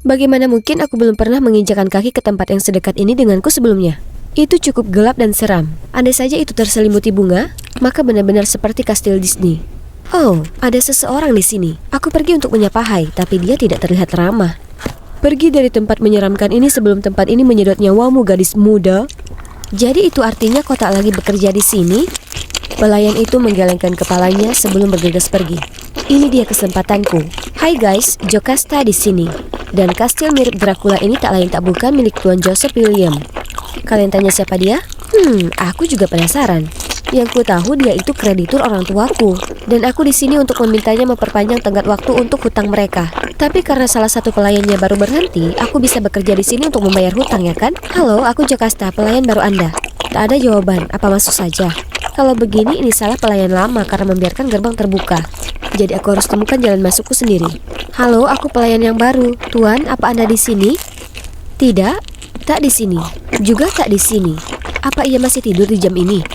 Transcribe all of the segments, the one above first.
Bagaimana mungkin aku belum pernah menginjakan kaki ke tempat yang sedekat ini denganku sebelumnya? Itu cukup gelap dan seram. Andai saja itu terselimuti bunga, maka benar-benar seperti kastil Disney. Oh, ada seseorang di sini. Aku pergi untuk menyapa hai, tapi dia tidak terlihat ramah. Pergi dari tempat menyeramkan ini sebelum tempat ini menyedot nyawamu, gadis muda. Jadi itu artinya kau tak lagi bekerja di sini? Pelayan itu menggelengkan kepalanya sebelum bergegas pergi. Ini dia kesempatanku. Hai guys, Jocasta di sini. Dan kastil mirip Dracula ini tak lain tak bukan milik Tuan Joseph William. Kalian tanya siapa dia? Aku juga penasaran. Yang ku tahu dia itu kreditur orang tuaku. Dan aku di sini untuk memintanya memperpanjang tenggat waktu untuk hutang mereka. Tapi karena salah satu pelayannya baru berhenti, aku bisa bekerja di sini untuk membayar hutang, ya kan? Halo, aku Jocasta, pelayan baru Anda. Tak ada jawaban, apa masuk saja? Kalau begini ini salah pelayan lama karena membiarkan gerbang terbuka. Jadi aku harus temukan jalan masukku sendiri. Halo, aku pelayan yang baru. Tuan, apa Anda di sini? Tidak, tak di sini. Juga tak di sini. Apa ia masih tidur di jam ini?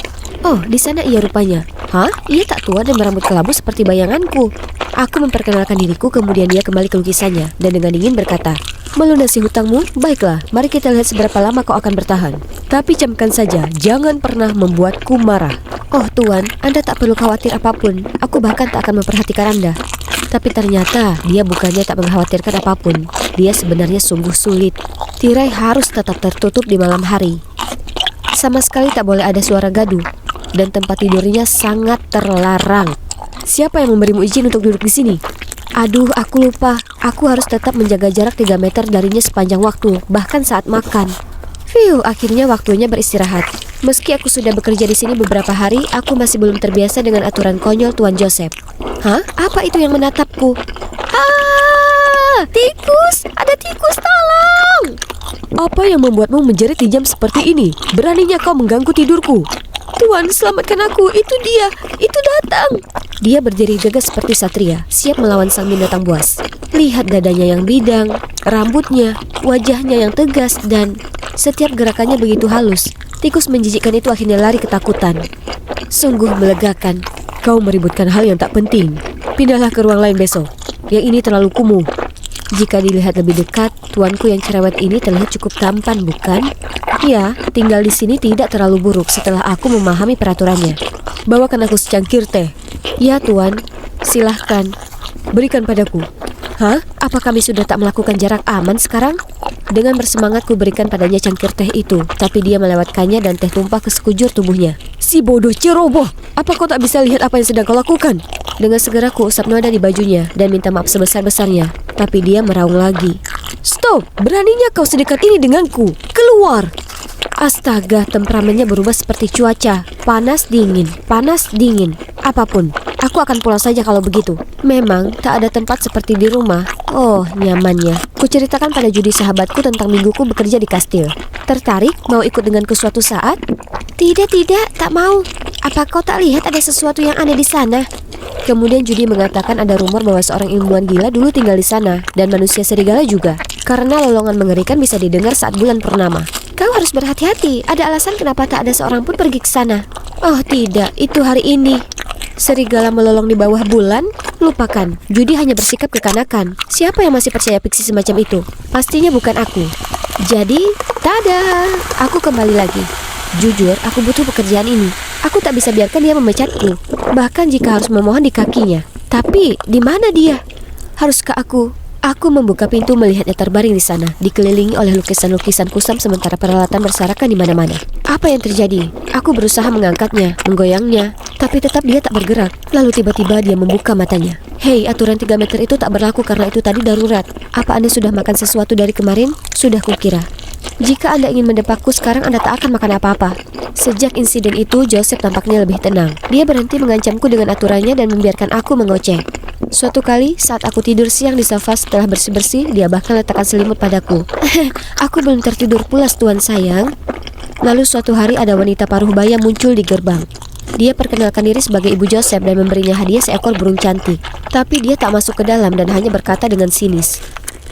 Oh, di sana ia rupanya. Hah? Ia tak tua dan berambut kelabu seperti bayanganku. Aku memperkenalkan diriku, kemudian dia kembali ke lukisannya dan dengan dingin berkata, melunasi hutangmu? Baiklah, mari kita lihat seberapa lama kau akan bertahan. Tapi camkan saja, jangan pernah membuatku marah. Oh Tuan, Anda tak perlu khawatir apapun. Aku bahkan tak akan memperhatikan Anda. Tapi ternyata dia bukannya tak mengkhawatirkan apapun. Dia sebenarnya sungguh sulit. Tirai harus tetap tertutup di malam hari. Sama sekali tak boleh ada suara gaduh. Dan tempat tidurnya sangat terlarang. Siapa yang memberimu izin untuk duduk di sini? Aduh, aku lupa. Aku harus tetap menjaga jarak 3 meter darinya sepanjang waktu, bahkan saat makan. Akhirnya waktunya beristirahat. Meski aku sudah bekerja di sini beberapa hari, aku masih belum terbiasa dengan aturan konyol Tuan Joseph. Hah? Apa itu yang menatapku? Ah! Tikus! Ada tikus, tolong! Apa yang membuatmu menjerit di jam seperti ini? Beraninya kau mengganggu tidurku. Tuan, selamatkan aku. Itu dia. Itu datang. Dia berdiri gagah seperti satria, siap melawan sang binatang buas. Lihat dadanya yang bidang, rambutnya, wajahnya yang tegas, dan setiap gerakannya begitu halus. Tikus menjijikkan itu akhirnya lari ketakutan. Sungguh melegakan. Kau meributkan hal yang tak penting. Pindahlah ke ruang lain besok. Yang ini terlalu kumuh. Jika dilihat lebih dekat, tuanku yang cerewet ini terlihat cukup tampan, bukan? Ya, tinggal di sini tidak terlalu buruk setelah aku memahami peraturannya. Bawakan aku secangkir teh. Ya Tuan, silahkan. Berikan padaku. Hah? Apa kami sudah tak melakukan jarak aman sekarang? Dengan bersemangat ku berikan padanya cangkir teh itu, tapi dia melewatkannya dan teh tumpah ke sekujur tubuhnya. Si bodoh ceroboh, apa kau tak bisa lihat apa yang sedang kau lakukan? Dengan segera ku usap noda di bajunya dan minta maaf sebesar-besarnya, tapi dia meraung lagi. Stop, beraninya kau sedekat ini denganku. Keluar! Astaga, temperamennya berubah seperti cuaca. Panas dingin, panas dingin. Apapun, aku akan pulang saja kalau begitu. Memang tak ada tempat seperti di rumah. Oh, nyamannya. Kuceritakan pada Judy sahabatku tentang mingguku bekerja di kastil. Tertarik mau ikut denganku suatu saat? Tidak, tak mau. Apa kau tak lihat ada sesuatu yang aneh di sana? Kemudian Judy mengatakan ada rumor bahwa seorang ilmuwan gila dulu tinggal di sana, dan manusia serigala juga. Karena lolongan mengerikan bisa didengar saat bulan purnama. Kau harus berhati-hati. Ada alasan kenapa tak ada seorang pun pergi ke sana. Oh tidak, itu hari ini. Serigala melolong di bawah bulan? Lupakan, Judy hanya bersikap kekanakan. Siapa yang masih percaya fiksi semacam itu? Pastinya bukan aku. Jadi, tada, aku kembali lagi. Jujur, aku butuh pekerjaan ini. Aku tak bisa biarkan dia memecatku, bahkan jika harus memohon di kakinya. Tapi, di mana dia? Haruskah aku? Aku membuka pintu melihatnya terbaring di sana, dikelilingi oleh lukisan-lukisan kusam sementara peralatan berserakan di mana-mana. Apa yang terjadi? Aku berusaha mengangkatnya, menggoyangnya, tapi tetap dia tak bergerak. Lalu tiba-tiba dia membuka matanya. Hei, aturan 3 meter itu tak berlaku karena itu tadi darurat. Apa Anda sudah makan sesuatu dari kemarin? Sudah kukira. Jika Anda ingin mendepakku sekarang, Anda tak akan makan apa-apa. Sejak insiden itu, Joseph tampaknya lebih tenang. Dia berhenti mengancamku dengan aturannya dan membiarkan aku mengoceh. Suatu kali, saat aku tidur siang di sofa setelah bersih-bersih, dia bahkan letakkan selimut padaku. Aku belum tertidur pulas, Tuan sayang. Lalu suatu hari ada wanita paruh baya muncul di gerbang. Dia perkenalkan diri sebagai Ibu Joseph dan memberinya hadiah seekor burung cantik. Tapi dia tak masuk ke dalam dan hanya berkata dengan sinis,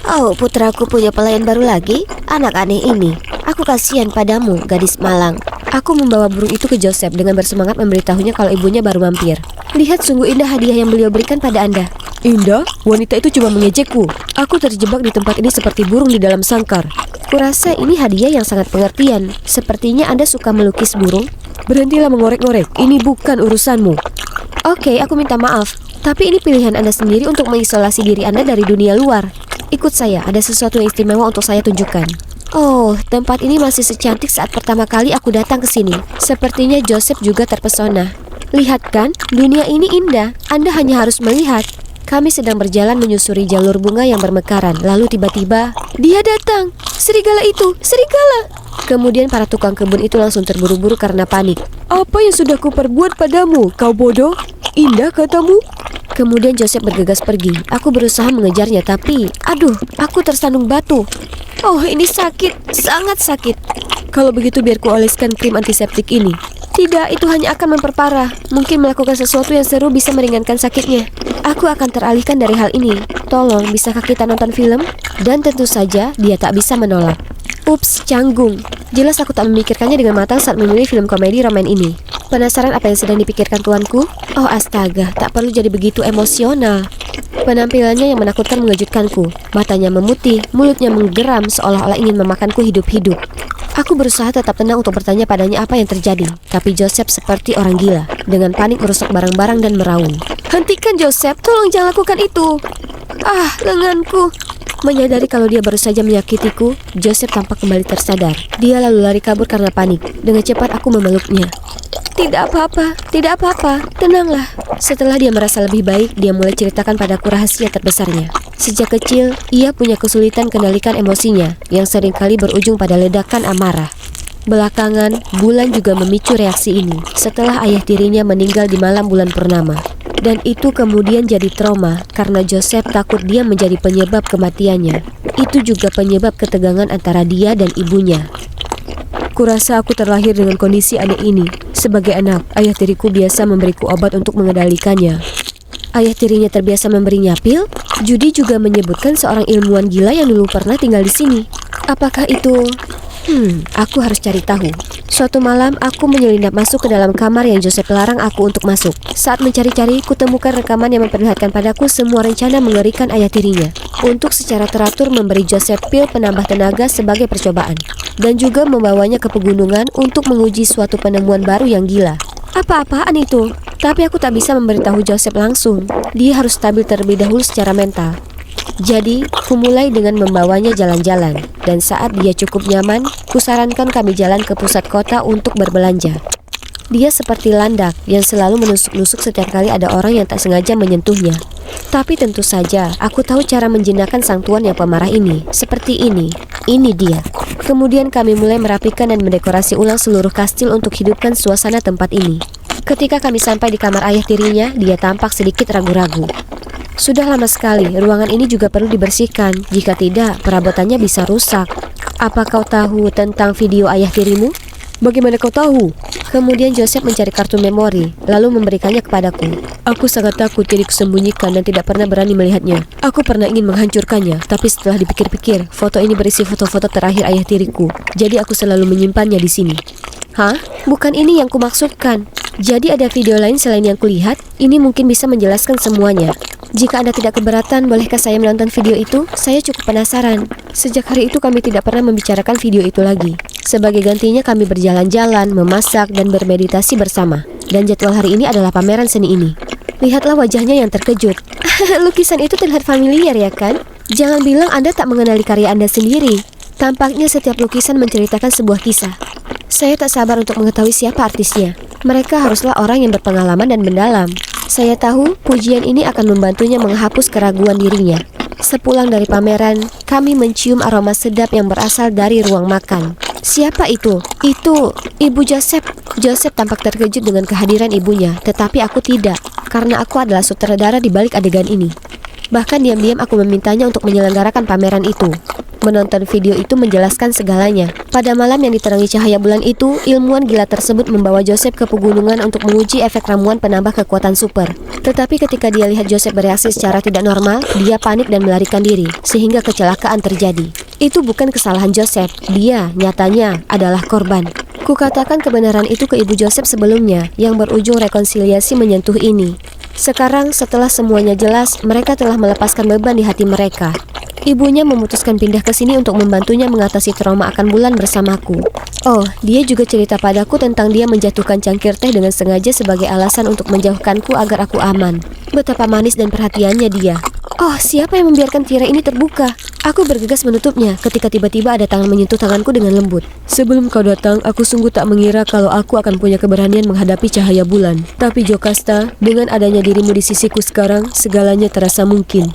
"Oh, putraku punya pelayan baru lagi? Anak aneh ini. Aku kasihan padamu, gadis malang." Aku membawa burung itu ke Joseph dengan bersemangat memberitahunya kalau ibunya baru mampir. Lihat sungguh indah hadiah yang beliau berikan pada Anda. Indah, wanita itu cuma mengejekku. Aku terjebak di tempat ini seperti burung di dalam sangkar. Kurasa ini hadiah yang sangat pengertian. Sepertinya Anda suka melukis burung. Berhentilah mengorek-ngorek, ini bukan urusanmu. Oke, aku minta maaf. Tapi ini pilihan Anda sendiri untuk mengisolasi diri Anda dari dunia luar. Ikut saya, ada sesuatu yang istimewa untuk saya tunjukkan. Oh, tempat ini masih secantik saat pertama kali aku datang ke sini. Sepertinya Joseph juga terpesona. Lihat kan, dunia ini indah. Anda hanya harus melihat. Kami sedang berjalan menyusuri jalur bunga yang bermekaran. Lalu tiba-tiba, dia datang. Serigala itu, serigala. Kemudian para tukang kebun itu langsung terburu-buru karena panik. Apa yang sudah kuperbuat padamu, kau bodoh? Indah katamu? Kemudian Joseph bergegas pergi. Aku berusaha mengejarnya, tapi aduh, aku tersandung batu. Oh, ini sakit, sangat sakit. Kalau begitu biar kuoleskan krim antiseptik ini. Tidak, itu hanya akan memperparah. Mungkin melakukan sesuatu yang seru bisa meringankan sakitnya. Aku akan teralihkan dari hal ini. Tolong, bisakah kita nonton film? Dan tentu saja, dia tak bisa menolak. Ups, canggung. Jelas aku tak memikirkannya dengan matang saat memilih film komedi roman ini. Penasaran apa yang sedang dipikirkan tuanku? Oh astaga, tak perlu jadi begitu emosional. Penampilannya yang menakutkan mengejutkanku. Matanya memutih, mulutnya menggeram seolah-olah ingin memakanku hidup-hidup. Aku berusaha tetap tenang untuk bertanya padanya apa yang terjadi. Tapi Joseph seperti orang gila. Dengan panik merusak barang-barang dan meraung. Hentikan Joseph, tolong jangan lakukan itu. Ah, lenganku. Menyadari kalau dia baru saja menyakitiku, Joseph tampak kembali tersadar. Dia lalu lari kabur karena panik. Dengan cepat aku memeluknya. Tidak apa-apa, tidak apa-apa, tenanglah. Setelah dia merasa lebih baik, dia mulai ceritakan padaku rahasia terbesarnya. Sejak kecil, ia punya kesulitan kendalikan emosinya, yang seringkali berujung pada ledakan amarah. Belakangan, Bulan juga memicu reaksi ini, setelah ayah tirinya meninggal di malam bulan purnama. Dan itu kemudian jadi trauma, karena Joseph takut dia menjadi penyebab kematiannya. Itu juga penyebab ketegangan antara dia dan ibunya. Kurasa aku terlahir dengan kondisi aneh ini. Sebagai anak, ayah tiriku biasa memberiku obat untuk mengendalikannya. Ayah tirinya terbiasa memberinya pil. Judy juga menyebutkan seorang ilmuwan gila yang dulu pernah tinggal di sini. Apakah itu... aku harus cari tahu. Suatu malam, aku menyelinap masuk ke dalam kamar yang Joseph larang aku untuk masuk. Saat mencari-cari, kutemukan rekaman yang memperlihatkan padaku semua rencana mengerikan ayah tirinya untuk secara teratur memberi Joseph pil penambah tenaga sebagai percobaan, dan juga membawanya ke pegunungan untuk menguji suatu penemuan baru yang gila. Apa-apaan itu? Tapi aku tak bisa memberitahu Joseph langsung. Dia harus stabil terlebih dahulu secara mental. Jadi, kumulai dengan membawanya jalan-jalan. Dan saat dia cukup nyaman, kusarankan kami jalan ke pusat kota untuk berbelanja. Dia seperti landak yang selalu menusuk-nusuk setiap kali ada orang yang tak sengaja menyentuhnya. Tapi tentu saja, aku tahu cara menjinakkan sang tuan yang pemarah ini. Seperti ini. Ini dia. Kemudian kami mulai merapikan dan mendekorasi ulang seluruh kastil untuk hidupkan suasana tempat ini. Ketika kami sampai di kamar ayah tirinya, dia tampak sedikit ragu-ragu. Sudah lama sekali, ruangan ini juga perlu dibersihkan. Jika tidak, perabotannya bisa rusak. Apa kau tahu tentang video ayah tirimu? Bagaimana kau tahu? Kemudian Joseph mencari kartu memori, lalu memberikannya kepadaku. Aku sangat takut jadi kusembunyikan dan tidak pernah berani melihatnya. Aku pernah ingin menghancurkannya, tapi setelah dipikir-pikir, foto ini berisi foto-foto terakhir ayah tiriku. Jadi aku selalu menyimpannya di sini. Hah? Bukan ini yang kumaksudkan. Jadi ada video lain selain yang kulihat? Ini mungkin bisa menjelaskan semuanya. Jika Anda tidak keberatan, bolehkah saya menonton video itu? Saya cukup penasaran. Sejak hari itu kami tidak pernah membicarakan video itu lagi. Sebagai gantinya kami berjalan-jalan, memasak, dan bermeditasi bersama. Dan jadwal hari ini adalah pameran seni ini. Lihatlah wajahnya yang terkejut. Lukisan itu terlihat familiar ya kan? Jangan bilang Anda tak mengenali karya Anda sendiri. Tampaknya setiap lukisan menceritakan sebuah kisah. Saya tak sabar untuk mengetahui siapa artisnya. Mereka haruslah orang yang berpengalaman dan mendalam. Saya tahu pujian ini akan membantunya menghapus keraguan dirinya. Sepulang dari pameran, kami mencium aroma sedap yang berasal dari ruang makan. Siapa itu? Itu Ibu Joseph. Joseph tampak terkejut dengan kehadiran ibunya, tetapi aku tidak, karena aku adalah sutradara di balik adegan ini. Bahkan diam-diam aku memintanya untuk menyelenggarakan pameran itu. Menonton video itu menjelaskan segalanya. Pada malam yang diterangi cahaya bulan itu, ilmuwan gila tersebut membawa Joseph ke pegunungan untuk menguji efek ramuan penambah kekuatan super. Tetapi ketika dia lihat Joseph bereaksi secara tidak normal, dia panik dan melarikan diri, sehingga kecelakaan terjadi. Itu bukan kesalahan Joseph, dia nyatanya adalah korban. Kukatakan kebenaran itu ke Ibu Joseph sebelumnya, yang berujung rekonsiliasi menyentuh ini. Sekarang setelah semuanya jelas, mereka telah melepaskan beban di hati mereka. Ibunya memutuskan pindah ke sini untuk membantunya mengatasi trauma akan bulan bersamaku. Oh, dia juga cerita padaku tentang dia menjatuhkan cangkir teh dengan sengaja sebagai alasan untuk menjauhkanku agar aku aman. Betapa manis dan perhatiannya dia. Oh, siapa yang membiarkan tirai ini terbuka? Aku bergegas menutupnya ketika tiba-tiba ada tangan menyentuh tanganku dengan lembut. Sebelum kau datang, aku sungguh tak mengira kalau aku akan punya keberanian menghadapi cahaya bulan. Tapi Jocasta, dengan adanya dirimu di sisiku sekarang, segalanya terasa mungkin.